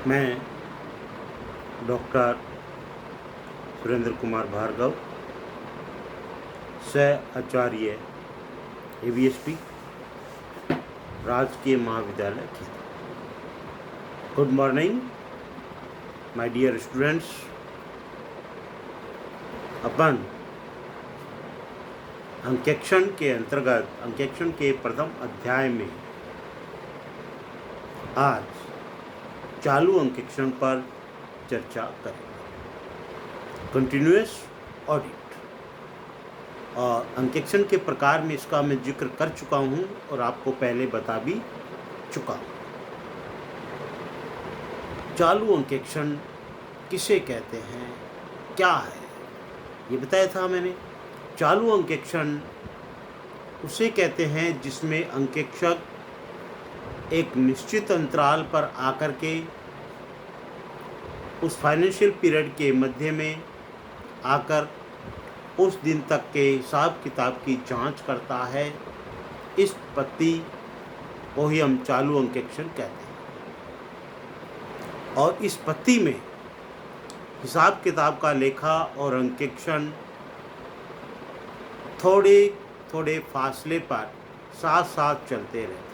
मैं डॉक्टर सुरेंद्र कुमार भार्गव, सह आचार्य ABSP, राजकीय महाविद्यालय खेत। Good morning my dear students. अपन अंकेक्षण के अंतर्गत अंकेक्षण के प्रथम अध्याय में आज चालू अंकेक्षण पर चर्चा करेंगे। कंटिन्यूअस ऑडिट और अंकेक्षण के प्रकार में इसका मैं जिक्र कर चुका हूँ और आपको पहले बता भी चुका हूँ। चालू अंकेक्षण किसे कहते हैं, क्या है, ये बताया था मैंने। चालू अंकेक्षण उसे कहते हैं जिसमें अंकेक्षक एक निश्चित अंतराल पर आकर के उस फाइनेंशियल पीरियड के मध्य में आकर उस दिन तक के हिसाब किताब की जांच करता है। इस पद्धति को ही हम चालू अंकेक्षण कहते हैं। और इस पद्धति में हिसाब किताब का लेखा और अंकेक्षण थोड़े थोड़े फासले पर साथ साथ चलते रहते हैं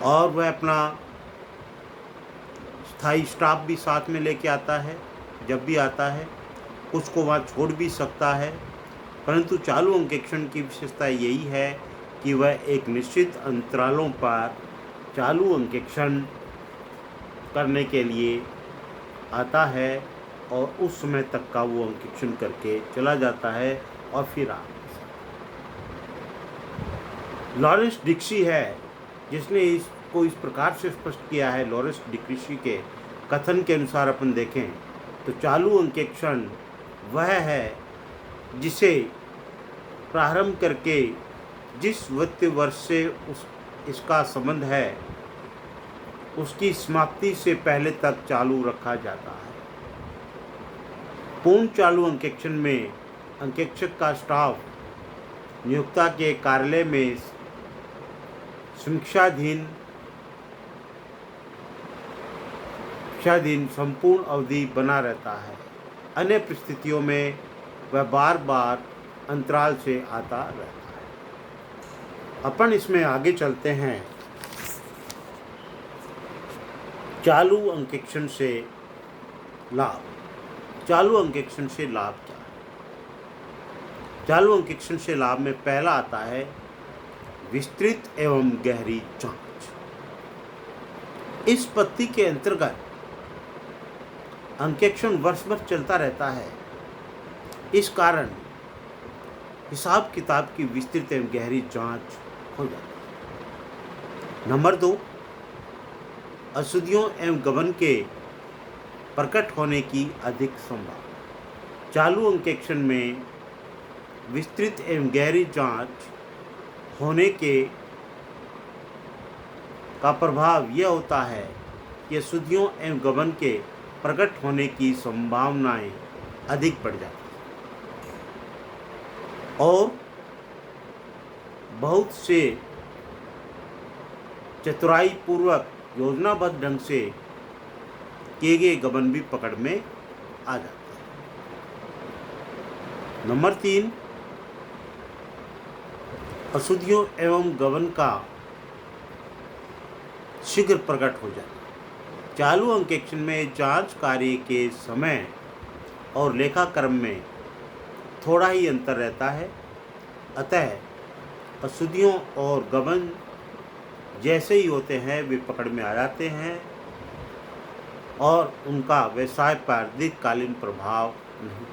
और वह अपना स्थायी स्टाफ भी साथ में लेके आता है। जब भी आता है कुछ को वहाँ छोड़ भी सकता है, परंतु चालू अंकेक्षण की विशेषता यही है कि वह एक निश्चित अंतरालों पर चालू अंकेक्षण करने के लिए आता है और उस समय तक का वो अंकेक्षण करके चला जाता है और फिर लॉरेंस डिक्सी है जिसने इसको इस प्रकार से स्पष्ट किया है। लॉरेंस डिक्सी के कथन के अनुसार अपन देखें तो चालू अंकेक्षण वह है जिसे प्रारंभ करके जिस वित्तीय वर्ष से इसका संबंध है उसकी समाप्ति से पहले तक चालू रखा जाता है। पूर्ण चालू अंकेक्षण में अंकेक्षक का स्टाफ नियोक्ता के कार्यालय में समीक्षाधीन संपूर्ण अवधि बना रहता है। अन्य परिस्थितियों में वह बार बार अंतराल से आता रहता है। अपन इसमें आगे चलते हैं। चालू अंकेक्षण से लाभ। चालू अंकेक्षण से लाभ क्या है? चालू अंकेक्षण से लाभ में पहला आता है विस्तृत एवं गहरी जांच। इस पद्धति के अंतर्गत अंकेक्षण वर्ष भर चलता रहता है। इस कारण हिसाब किताब की विस्तृत एवं गहरी जांच हो जाती है। नंबर 2, अशुद्धियों एवं गबन के प्रकट होने की अधिक संभावना। चालू अंकेक्षण में विस्तृत एवं गहरी जांच होने का प्रभाव यह होता है कि अशुद्धियों एवं गबन के प्रकट होने की संभावनाएं अधिक बढ़ जाती हैं और बहुत से चतुराई पूर्वक योजनाबद्ध ढंग से किए गए गबन भी पकड़ में आ जाते हैं। नंबर 3, अशुद्धियों एवं गबन का शीघ्र प्रकट हो जाता है। चालू अंकेक्षण में जांच कार्य के समय और लेखाक्रम में थोड़ा ही अंतर रहता है। अतः अशुद्धियों और गबन जैसे ही होते हैं वे पकड़ में आ जाते हैं और उनका व्यवसाय पर दीर्घकालीन प्रभाव नहीं।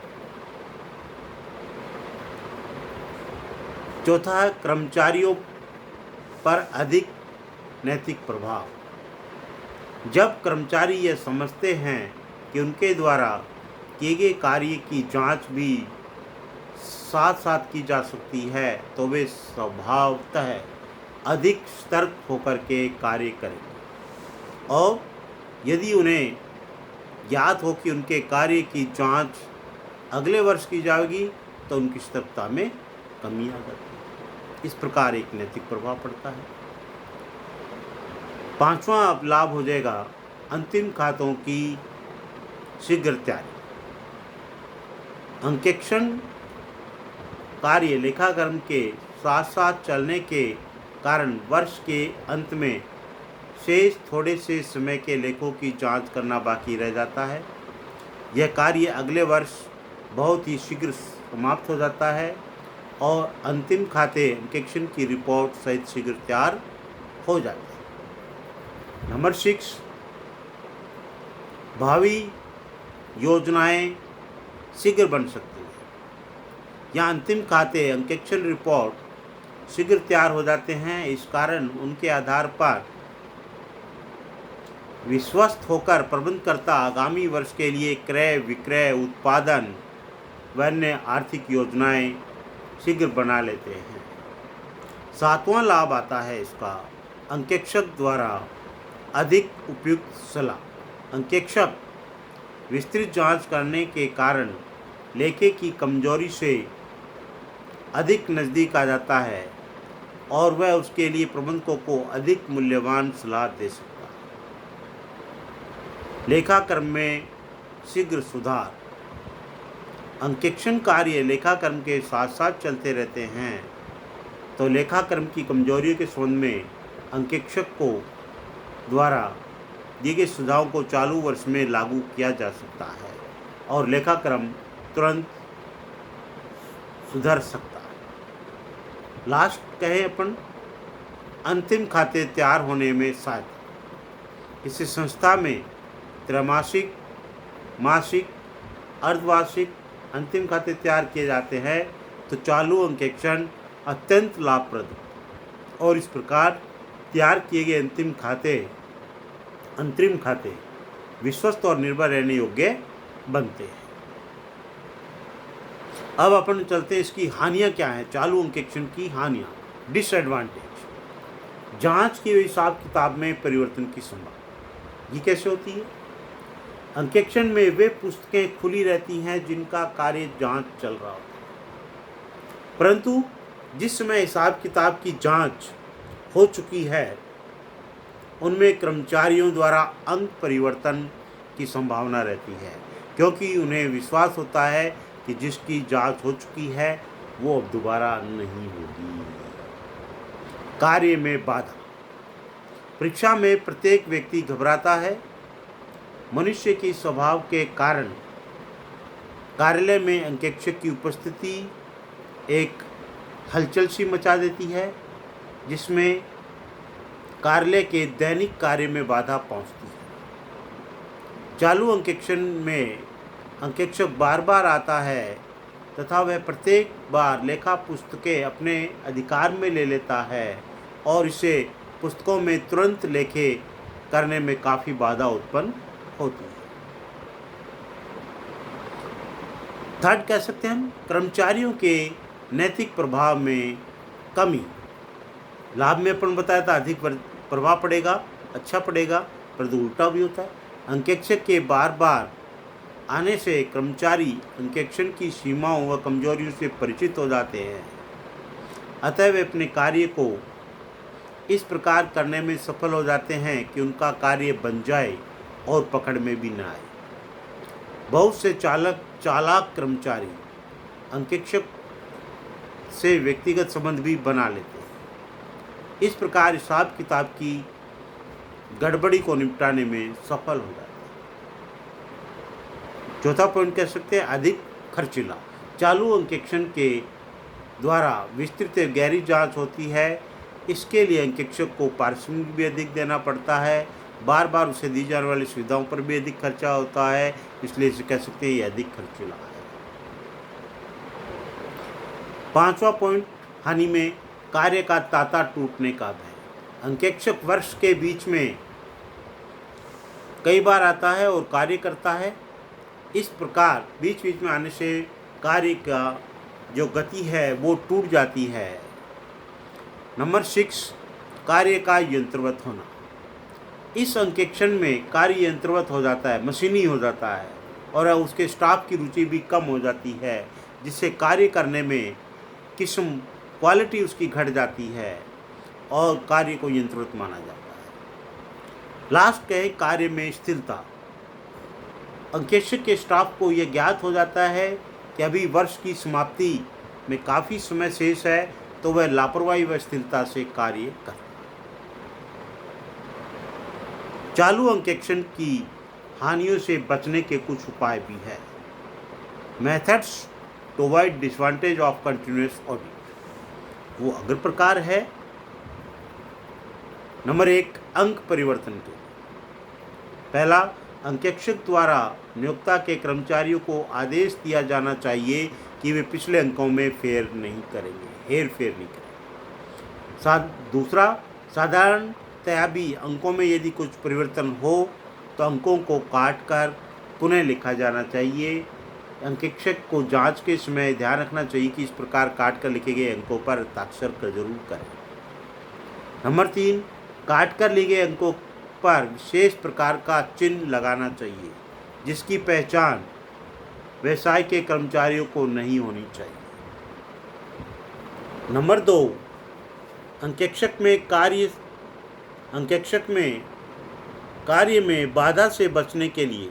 चौथा है कर्मचारियों पर अधिक नैतिक प्रभाव। जब कर्मचारी यह समझते हैं कि उनके द्वारा किए गए कार्य की जांच भी साथ साथ की जा सकती है तो वे स्वभावतः अधिक सतर्क होकर के कार्य करेंगे और यदि उन्हें ज्ञात हो कि उनके कार्य की जांच अगले वर्ष की जाएगी तो उनकी सतर्कता में कमी आ जाती है। इस प्रकार एक नैतिक प्रभाव पड़ता है। पांचवा लाभ हो जाएगा अंतिम खातों की शीघ्र तैयारी। अंकेक्षण कार्य लेखाकर्म के साथ साथ चलने के कारण वर्ष के अंत में शेष थोड़े से समय के लेखों की जांच करना बाकी रह जाता है। यह कार्य अगले वर्ष बहुत ही शीघ्र समाप्त हो जाता है और अंतिम खाते अंकेक्षण की रिपोर्ट सहित शीघ्र तैयार हो जाते हैं। नंबर 6, भावी योजनाएं शीघ्र बन सकती हैं। यहाँ अंतिम खाते अंकेक्षण रिपोर्ट शीघ्र तैयार हो जाते हैं। इस कारण उनके आधार पर विश्वस्त होकर प्रबंधकर्ता आगामी वर्ष के लिए क्रय विक्रय उत्पादन व अन्य आर्थिक योजनाएं शीघ्र बना लेते हैं। 7वां लाभ आता है इसका अंकेक्षक द्वारा अधिक उपयुक्त सलाह। अंकेक्षक विस्तृत जांच करने के कारण लेखे की कमजोरी से अधिक नज़दीक आ जाता है और वह उसके लिए प्रबंधकों को अधिक मूल्यवान सलाह दे सकता है। लेखाकर्म में शीघ्र सुधार। अंकेक्षण कार्य लेखाकर्म के साथ साथ चलते रहते हैं तो लेखाकर्म की कमजोरियों के संबंध में अंकेक्षक को द्वारा दिए गए सुझावों को चालू वर्ष में लागू किया जा सकता है और लेखाकर्म तुरंत सुधर सकता है। लास्ट कहे अपन अंतिम खाते तैयार होने में सहायता। इस संस्था में त्रैमासिक, मासिक, अर्धवार्षिक अंतिम खाते तैयार किए जाते हैं तो चालू अंकेक्षण अत्यंत लाभप्रद और इस प्रकार तैयार किए गए अंतरिम खाते विश्वस्त और निर्भर रहने योग्य बनते हैं। अब अपन चलते हैं इसकी हानियां क्या हैं। चालू अंकेक्षण की हानियां, डिसएडवांटेज। जांच के हिसाब किताब में परिवर्तन की संभावना। ये कैसे होती है? अंकेक्षण में वे पुस्तकें खुली रहती हैं जिनका कार्य जांच चल रहा होता है, परंतु जिस समय हिसाब किताब की जांच हो चुकी है उनमें कर्मचारियों द्वारा अंक परिवर्तन की संभावना रहती है, क्योंकि उन्हें विश्वास होता है कि जिसकी जांच हो चुकी है वो अब दोबारा नहीं होगी। कार्य में बाधा। परीक्षा में प्रत्येक व्यक्ति घबराता है। मनुष्य की स्वभाव के कारण कार्यालय में अंकेक्षक की उपस्थिति एक हलचल सी मचा देती है, जिसमें कार्यालय के दैनिक कार्य में बाधा पहुंचती है। चालू अंकेक्षण में अंकेक्षक बार बार आता है तथा वह प्रत्येक बार लेखा पुस्तकें अपने अधिकार में ले लेता है और इसे पुस्तकों में तुरंत लेखे करने में काफ़ी बाधा उत्पन्न होती है। थर्ड कह सकते हैं हम कर्मचारियों के नैतिक प्रभाव में कमी। लाभ में अपन बताया था अधिक प्रभाव पड़ेगा, अच्छा पड़ेगा, परंतु उल्टा भी होता है। अंकेक्षक के बार बार आने से कर्मचारी अंकेक्षण की सीमाओं व कमजोरियों से परिचित हो जाते हैं, अतः वे अपने कार्य को इस प्रकार करने में सफल हो जाते हैं कि उनका कार्य बन जाए और पकड़ में भी न आए। बहुत से चालाक कर्मचारी अंकेक्षक से व्यक्तिगत संबंध भी बना लेते हैं। इस प्रकार हिसाब किताब की गड़बड़ी को निपटाने में सफल हो जाते हैं। चौथा पॉइंट कह सकते हैं अधिक खर्चीला। चालू अंकेक्षण के द्वारा विस्तृत गहरी जांच होती है, इसके लिए अंकेक्षक को पारिश्रमिक भी अधिक देना पड़ता है, बार बार उसे दी जाने वाली सुविधाओं पर भी अधिक खर्चा होता है, इसलिए इसे कह सकते हैं ये अधिक खर्चीला है। पांचवा पॉइंट हानि में कार्य का तांता टूटने का भय। अंकेक्षक वर्ष के बीच में कई बार आता है और कार्य करता है, इस प्रकार बीच बीच में आने से कार्य का जो गति है वो टूट जाती है। नंबर 6 कार्य का यंत्रवत होना। इस अंकेक्षण में कार्य यंत्रवत हो जाता है, मशीनी हो जाता है और उसके स्टाफ की रुचि भी कम हो जाती है, जिससे कार्य करने में क्वालिटी उसकी घट जाती है और कार्य को यंत्रवत माना जाता है। लास्ट है कार्य में स्थिरता। अंकेक्षक के स्टाफ को यह ज्ञात हो जाता है कि अभी वर्ष की समाप्ति में काफ़ी समय शेष है, तो वह लापरवाही व स्थिरता से कार्य करता है। चालू अंकेक्षण की हानियों से बचने के कुछ उपाय भी है। Methods to avoid disadvantage of continuous audit, वो अग्र प्रकार है। नंबर 1, अंक परिवर्तन के। पहला, अंकेक्षक द्वारा नियोक्ता के कर्मचारियों को आदेश दिया जाना चाहिए कि वे पिछले अंकों में हेर फेर नहीं करेंगे। दूसरा, साधारणतया भी अंकों में यदि कुछ परिवर्तन हो तो अंकों को काट कर पुनः लिखा जाना चाहिए। अंकेक्षक को जांच के समय ध्यान रखना चाहिए कि इस प्रकार काट कर लिखे गए अंकों पर हस्ताक्षर कर जरूर करें। नंबर 3, काट कर लिए गए अंकों पर विशेष प्रकार का चिन्ह लगाना चाहिए जिसकी पहचान व्यवसाय के कर्मचारियों को नहीं होनी चाहिए। नंबर 2, अंकेक्षक में कार्य में बाधा से बचने के लिए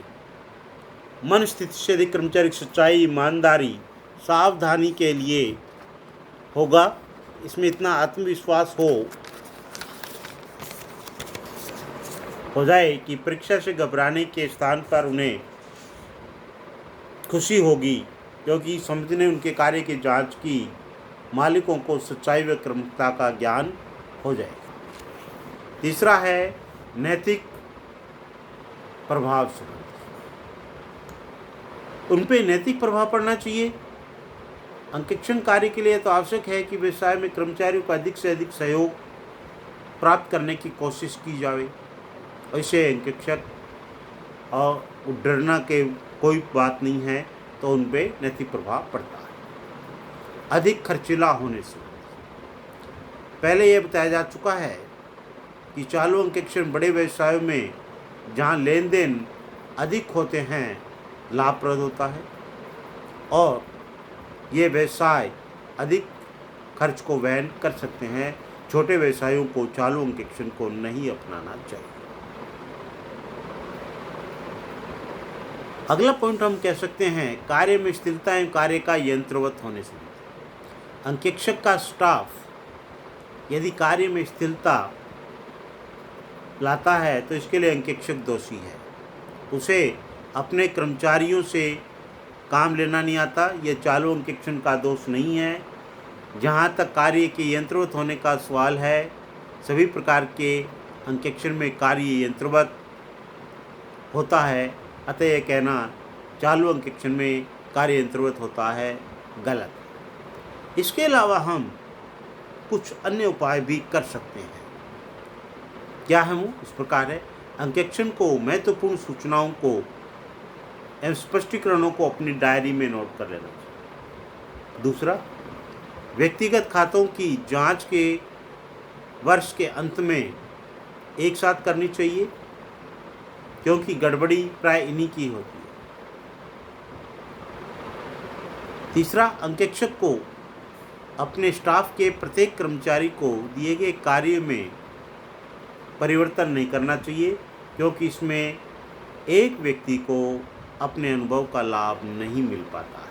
मन स्थिति से अधिक कर्मचारी सच्चाई, ईमानदारी, सावधानी के लिए होगा। इसमें इतना आत्मविश्वास हो जाए कि परीक्षा से घबराने के स्थान पर उन्हें खुशी होगी, क्योंकि समझने उनके कार्य की जांच की मालिकों को सच्चाई व क्रमता का ज्ञान हो जाएगा। तीसरा है नैतिक प्रभाव से, उन पे नैतिक प्रभाव पड़ना चाहिए। अंकेक्षण कार्य के लिए तो आवश्यक है कि व्यवसाय में कर्मचारियों का अधिक से अधिक सहयोग प्राप्त करने की कोशिश की जाए। ऐसे अंकेक्षक और डरना के कोई बात नहीं है, तो उन पे नैतिक प्रभाव पड़ता है। अधिक खर्चीला होने से, पहले यह बताया जा चुका है कि चालू अंकेक्षण बड़े व्यवसायों में जहाँ लेन देन अधिक होते हैं लाभप्रद होता है, और ये व्यवसाय अधिक खर्च को वहन कर सकते हैं। छोटे व्यवसायों को चालू अंकेक्षण को नहीं अपनाना चाहिए। अगला पॉइंट हम कह सकते हैं कार्य में स्थिरता एवं कार्य का यंत्रवत होने से। अंकेक्षक का स्टाफ यदि कार्य में स्थिरता लाता है तो इसके लिए अंकेक्षक दोषी है। उसे अपने कर्मचारियों से काम लेना नहीं आता। यह चालू अंकेक्षण का दोष नहीं है। जहाँ तक कार्य के यंत्रवत होने का सवाल है, सभी प्रकार के अंकेक्षण में कार्य यंत्रवत होता है, अतः यह कहना चालू अंकेक्षण में कार्य यंत्रवत होता है गलत। इसके अलावा हम कुछ अन्य उपाय भी कर सकते हैं। क्या है वो? इस प्रकार है, अंकेक्षण को महत्वपूर्ण सूचनाओं को एवं स्पष्टीकरणों को अपनी डायरी में नोट कर लेना चाहिए। दूसरा, व्यक्तिगत खातों की जांच के वर्ष के अंत में एक साथ करनी चाहिए, क्योंकि गड़बड़ी प्राय इन्हीं की होती है। तीसरा, अंकेक्षक को अपने स्टाफ के प्रत्येक कर्मचारी को दिए गए कार्य में परिवर्तन नहीं करना चाहिए, क्योंकि इसमें एक व्यक्ति को अपने अनुभव का लाभ नहीं मिल पाता है।